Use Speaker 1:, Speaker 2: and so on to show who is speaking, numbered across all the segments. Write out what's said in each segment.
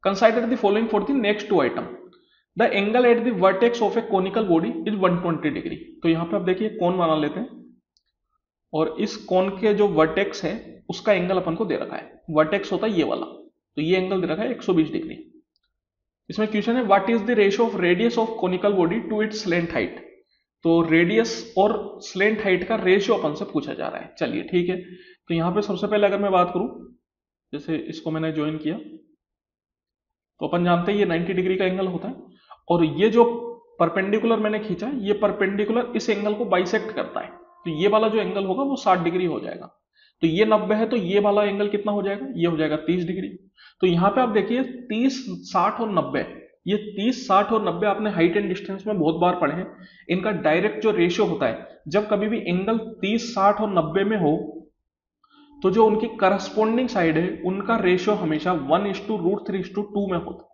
Speaker 1: Consider the following for the next two item. The angle at the vertex of a conical body is 120 degree. तो यहां पे आप देखिए कोन बना लेते हैं और इस कोन के जो वर्टेक्स है उसका एंगल अपन को दे रखा है, वर्टेक्स होता है ये वाला, तो ये एंगल दे रखा है 120 डिग्री। इसमें क्वेश्चन है what is the ratio of radius of conical body to its slant height. तो रेडियस और स्लेंट हाइट का रेशियो अपन से पूछा जा रहा है। चलिए ठीक है, तो यहां पे सबसे पहले अगर मैं बात करूं, जैसे इसको मैंने ज्वाइन किया तो अपन जानते हैं ये 90 डिग्री का एंगल होता है, और ये जो परपेंडिकुलर मैंने खींचा ये परपेंडिकुलर इस एंगल को बाइसेक्ट करता है, तो ये वाला जो एंगल होगा वो 60 डिग्री हो जाएगा। तो ये 90 है तो ये वाला एंगल कितना हो जाएगा, ये हो जाएगा 30 डिग्री। तो यहां पे आप देखिए 30, 60 और 90, ये 30, 60 और 90 आपने हाइट एंड डिस्टेंस में बहुत बार पढ़े हैं। इनका डायरेक्ट जो रेशियो होता है, जब कभी भी एंगल 30, 60 और 90 में हो तो जो उनकी करस्पॉन्डिंग साइड है उनका रेशियो हमेशा 1:√3:2 में होता है।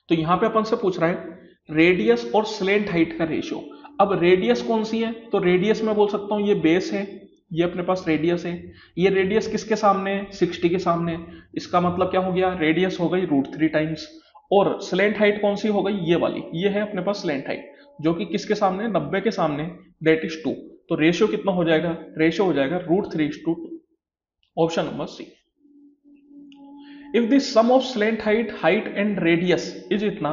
Speaker 1: तो यहां पे अपन से पूछ रहा है रेडियस और स्लेंट हाइट का रेशियो। अब रेडियस कौन सी है, तो रेडियस मैं बोल सकता हूं ये बेस है, ये अपने पास रेडियस है। ये रेडियस किसके सामने है, 60 के सामने। इसका मतलब क्या हो गया, रेडियस हो गई √3 टाइम्स। और स्लेंट हाइट कौन सी हो गई, ये वाली, ये है अपने पास स्लेंट हाइट, जो कि किसके सामने, 90 के सामने, दैट इज 2। तो रेशियो कितना हो जाएगा, रेशियो हो जाएगा √3:2। Option number C. If the sum of slant height and radius is इतना,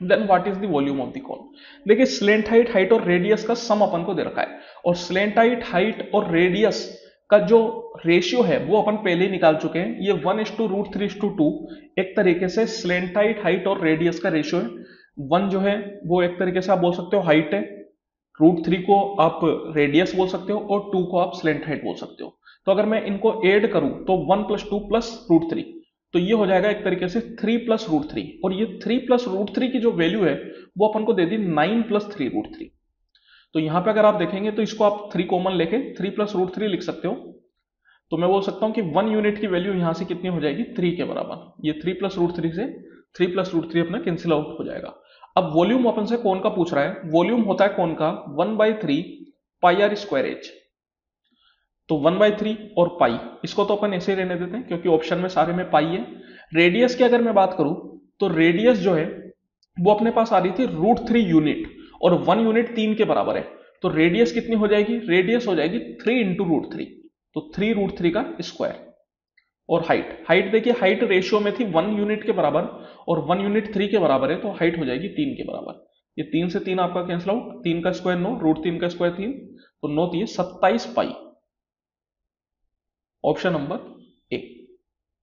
Speaker 1: then what is the volume of the cone. देखिए स्लेंट हाइट और रेडियस का सम अपन को दे रखा है, और स्लेंट हाइट और रेडियस का जो रेशियो है वो अपन पहले ही निकाल चुके हैं, ये 1:√3:2 एक तरीके से स्लेंट हाइट और रेडियस का रेशियो है। 1 जो है वो एक तरीके से आप बोल सकते हो हाइट है, √3 को आप रेडियस बोल सकते हो, और 2 को आप स्लेंट हाइट बोल सकते हो। तो अगर मैं इनको ऐड करूं तो 1 + 2 + √3, तो ये हो जाएगा एक तरीके से 3 + √3, और ये 3 + √3 की जो वैल्यू है वो अपन को दे दी 9 + 3√3। तो यहां पे अगर आप देखेंगे तो इसको आप 3 कॉमन लेके 3 + √3 लिख सकते हो। तो मैं बोल सकता हूं कि 1 यूनिट की वैल्यू यहां से कितनी हो जाएगी, 3 के बराबर। ये 3 + √3 से 3 + √3 अपना कैंसिल आउट हो जाएगा। अब वॉल्यूम अपन से कौन का पूछ रहा है, वॉल्यूम होता है कौन का 1/3 πr²h। तो 1/3 और पाई, इसको तो अपन ऐसे ही रहने देते हैं क्योंकि ऑप्शन में सारे में पाई है। रेडियस की अगर मैं बात करूं तो रेडियस जो है वो अपने पास आ रही थी √3 यूनिट, और 1 यूनिट 3 के बराबर है। तो रेडियस कितनी हो जाएगी, रेडियस हो जाएगी 3 × √3, तो 3√3 का स्क्वायर। और हाइट देखिए हाइट रेशियो में थी 1 यूनिट के बराबर, और 1 यूनिट 3 के बराबर है, तो हाइट हो जाएगी 3 के बराबर। ये 3 से 3 आपका कैंसिल आउट, 3 का स्क्वायर 9, √3 का स्क्वायर 3, तो 9 3 27 पाई। Option number